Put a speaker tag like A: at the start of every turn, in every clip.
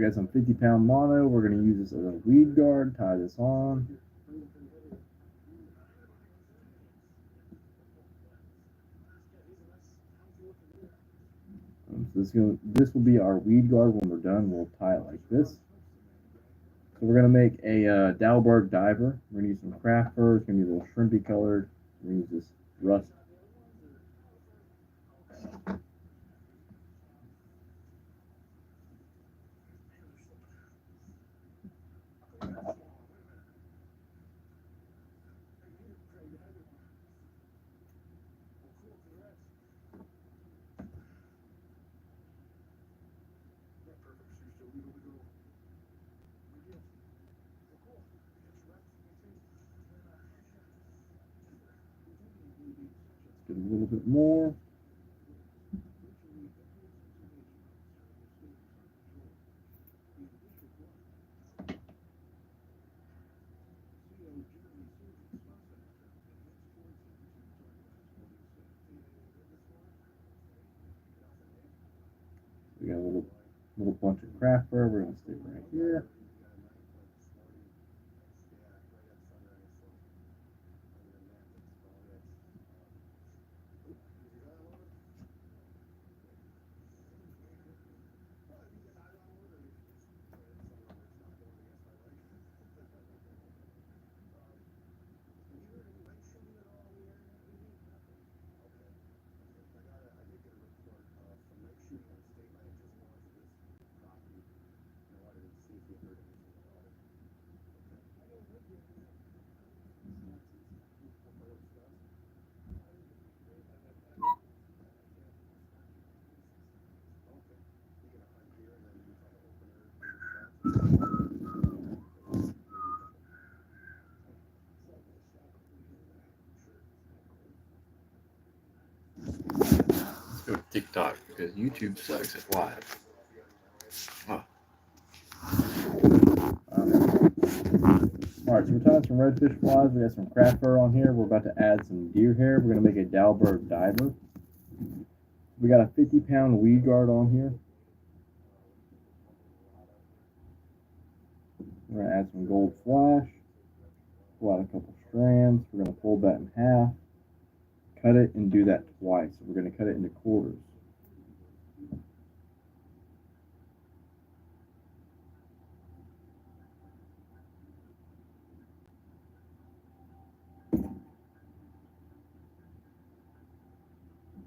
A: we got some 50-pound mono. We're going to use this as a weed guard. Tie this on. So this will be our weed guard when we're done. We'll tie it like this. So we're going to make a Dalberg diver. We're going to use some craft fur. It's going to be a little shrimpy colored. We're going to use this rust. Get a little bit more. We got a little bunch of craft fur. We're going to stick right here.
B: Let's go to TikTok because YouTube sucks at live. Oh.
A: Alright, so we're tying some redfish flies. We got some craft fur on here. We're about to add some deer hair. We're going to make a Dalberg diver. We got a 50-pound weed guard on here. We're going to add some gold flash. Pull out a couple strands. We're going to fold that in half. Cut it and do that twice. So we're going to cut it into quarters.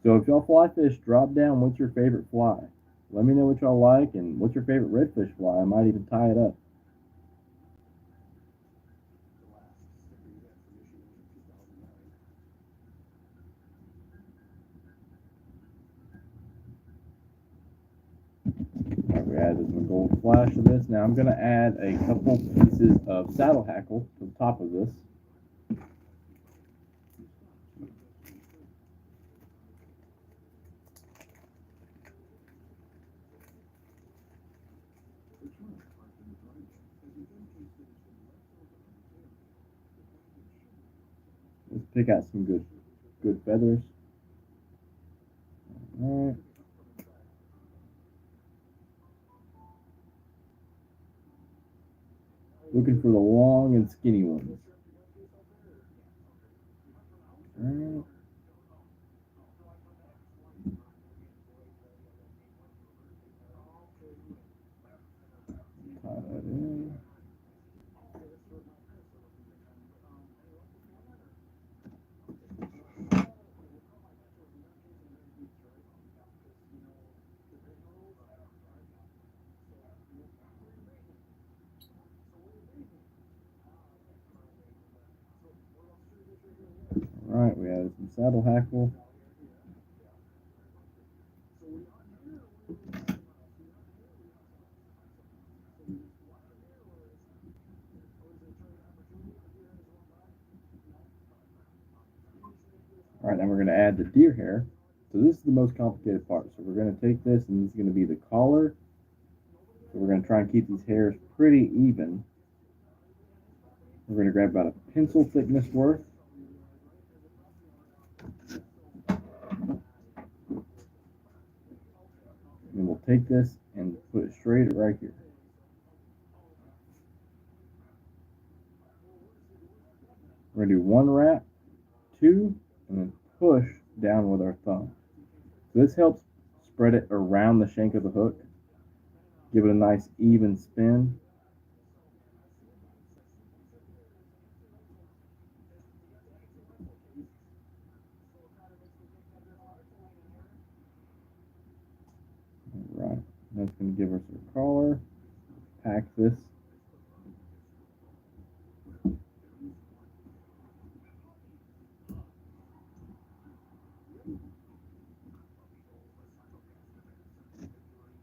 A: So if y'all fly fish, drop down what's your favorite fly. Let me know what y'all like and what's your favorite redfish fly. I might even tie it up. Alright, we added some gold flash to this. Now I'm going to add a couple pieces of saddle hackle to the top of this. Let's pick out some good feathers. All right. Looking for the long and skinny ones. All right. Tie that in. All right, we added some saddle hackle. All right, now we're going to add the deer hair. So this is the most complicated part. So we're going to take this, and this is going to be the collar. So we're going to try and keep these hairs pretty even. We're going to grab about a pencil thickness worth. And we'll take this and put it straight right here. We're going to do 1 wrap, 2, and then push down with our thumb. So this helps spread it around the shank of the hook. Give it a nice even spin. Alright, that's going to give us our collar. Pack this.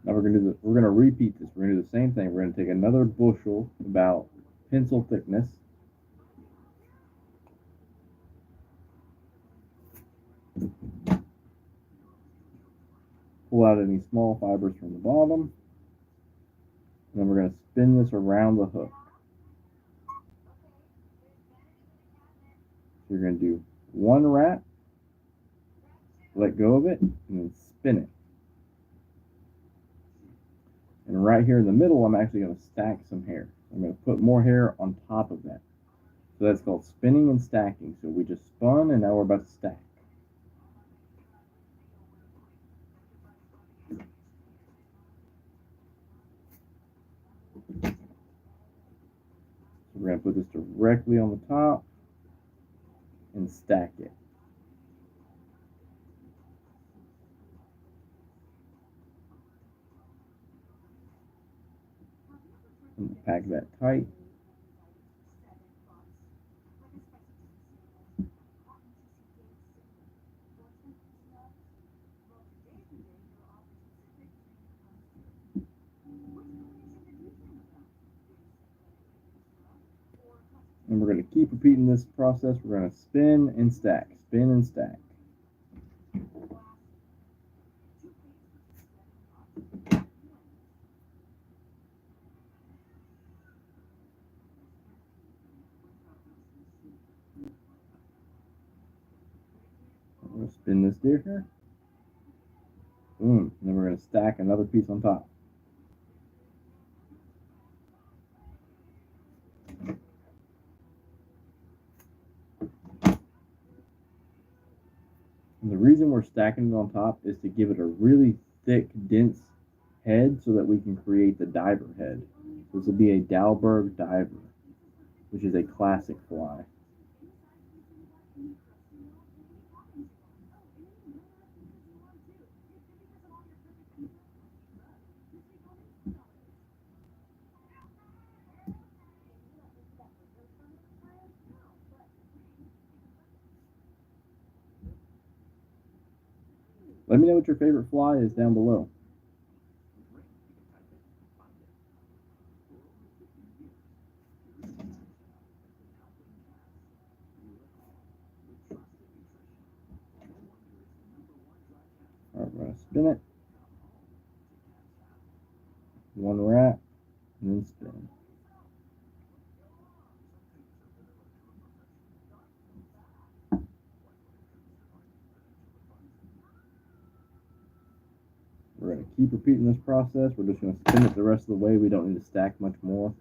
A: Now we're going to repeat this. We're going to do the same thing. We're going to take another bushel about pencil thickness. Pull out any small fibers from the bottom. And then we're going to spin this around the hook. So you're going to do 1 wrap, let go of it, and then spin it. And right here in the middle, I'm actually going to stack some hair. I'm going to put more hair on top of that. So that's called spinning and stacking. So we just spun, and now we're about to stack. So we're going to put this directly on the top and stack it. And pack that tight. And we're going to keep repeating this process. We're going to spin and stack, spin and stack. We're going to spin this deer here. Boom. And then we're going to stack another piece on top. And the reason we're stacking it on top is to give it a really thick, dense head so that we can create the diver head. This will be a Dalberg diver, which is a classic fly. Let me know what your favorite fly is down below. All right, we're going to spin it. 1 wrap, and then spin. We're going to keep repeating this process. We're just going to spin it the rest of the way. We don't need to stack much more.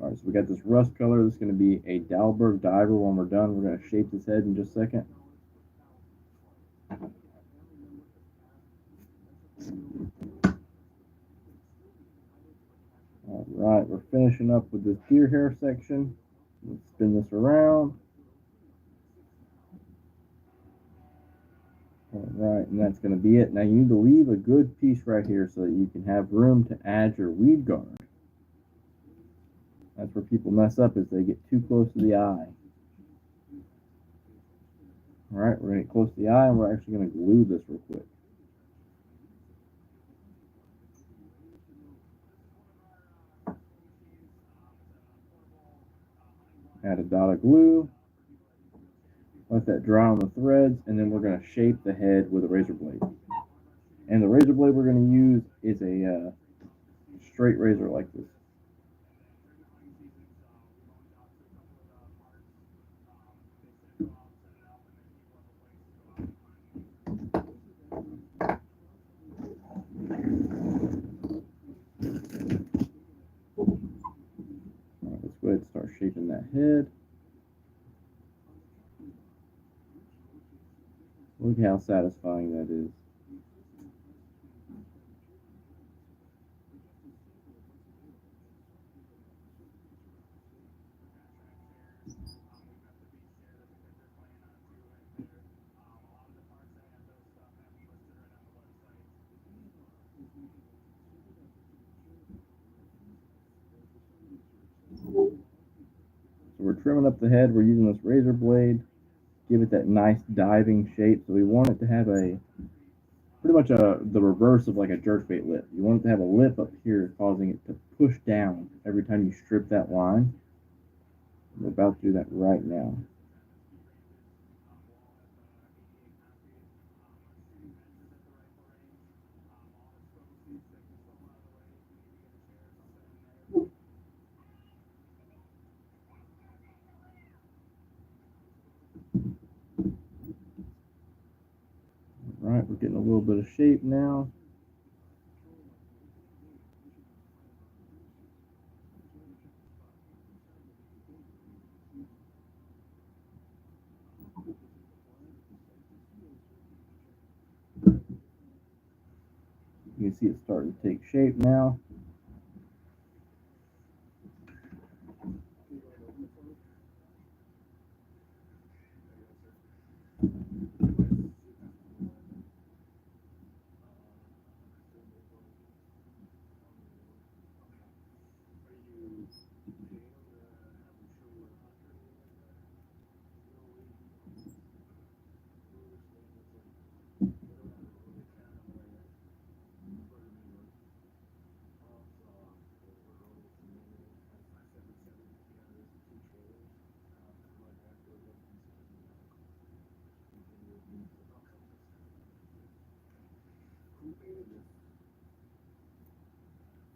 A: All right, so we got this rust color. This is going to be a Dalberg diver. When we're done, we're going to shape this head in just a second. All right, we're finishing up with this deer hair section. Let's spin this around. All right, and that's going to be it. Now you need to leave a good piece right here so that you can have room to add your weed guard. That's where people mess up, is they get too close to the eye. All right, we're going to get close to the eye, and we're actually going to glue this real quick. Add a dot of glue. Let that dry on the threads, and then we're going to shape the head with a razor blade. And the razor blade we're going to use is a straight razor like this. Alright, let's go ahead and start shaping that head. Look how satisfying that is. So we're trimming up the head. We're using this razor blade. Give it that nice diving shape. So we want it to have a pretty much the reverse of like a jerkbait lip. You want it to have a lip up here, causing it to push down every time you strip that line. We're about to do that right now. All right, we're getting a little bit of shape now. You can see it's starting to take shape now.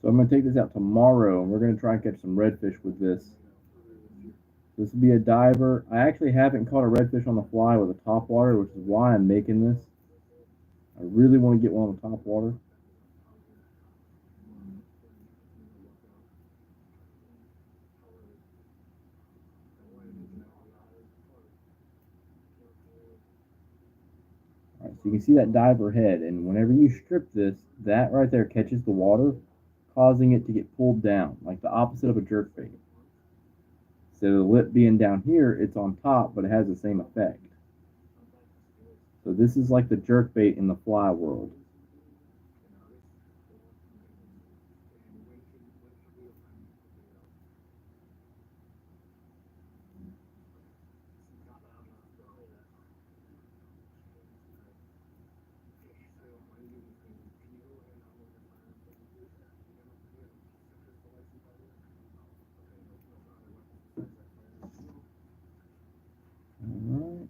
A: So I'm going to take this out tomorrow, and we're going to try and catch some redfish with this. This will be a diver. I actually haven't caught a redfish on the fly with a topwater, which is why I'm making this. I really want to get one on the topwater. All right, so you can see that diver head, and whenever you strip this, that right there catches the water, causing it to get pulled down, like the opposite of a jerkbait. So the lip being down here, it's on top, but it has the same effect. So this is like the jerkbait in the fly world. Alright.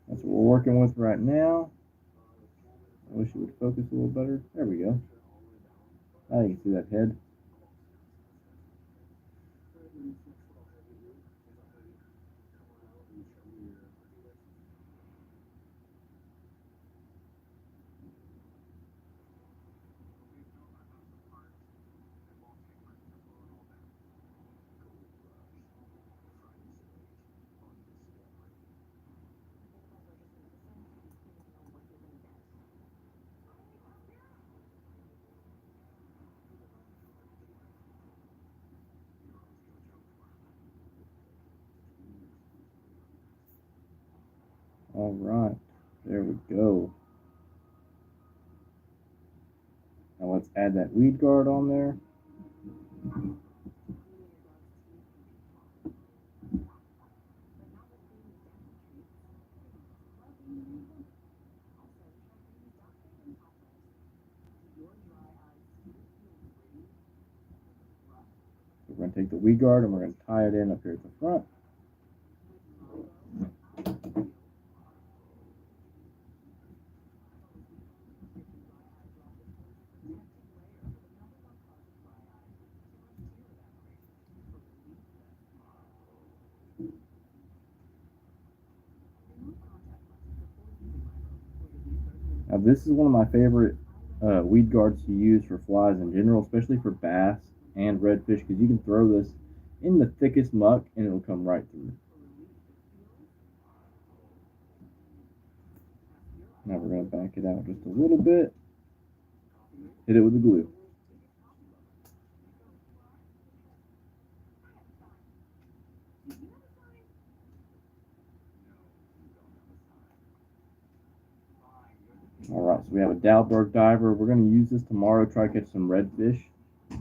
A: That's what we're working with right now. I wish it would focus a little better. There we go. Now you can see that head. All right, there we go. Now let's add that weed guard on there. We're going to take the weed guard and we're going to tie it in up here at the front. Now, this is one of my favorite weed guards to use for flies in general, especially for bass and redfish, because you can throw this in the thickest muck and it'll come right through. Now we're going to back it out just a little bit. Hit it with the glue. All right, so we have a Dalberg diver. We're going to use this tomorrow, try to catch some redfish. We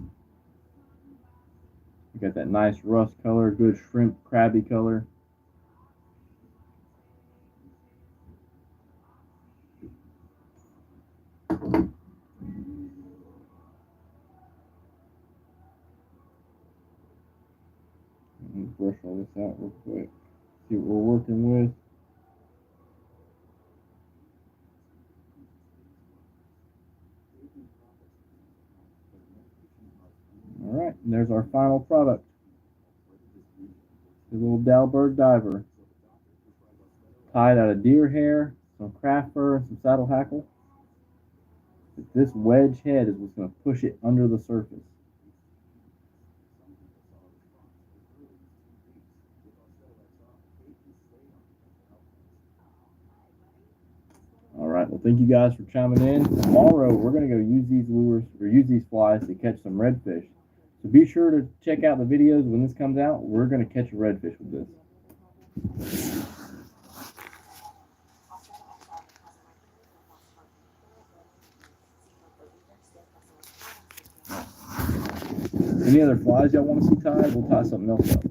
A: got that nice rust color, good shrimp, crabby color. Let me brush all this out real quick. See what we're working with. All right, and there's our final product. The little Dalberg diver. Tied out of deer hair, some craft fur, and some saddle hackle. But this wedge head is what's going to push it under the surface. All right, well, thank you guys for chiming in. Tomorrow, we're going to go use these lures, or use these flies to catch some redfish. So be sure to check out the videos when this comes out. We're going to catch a redfish with this. Any other flies y'all want to see tied? We'll tie something else up.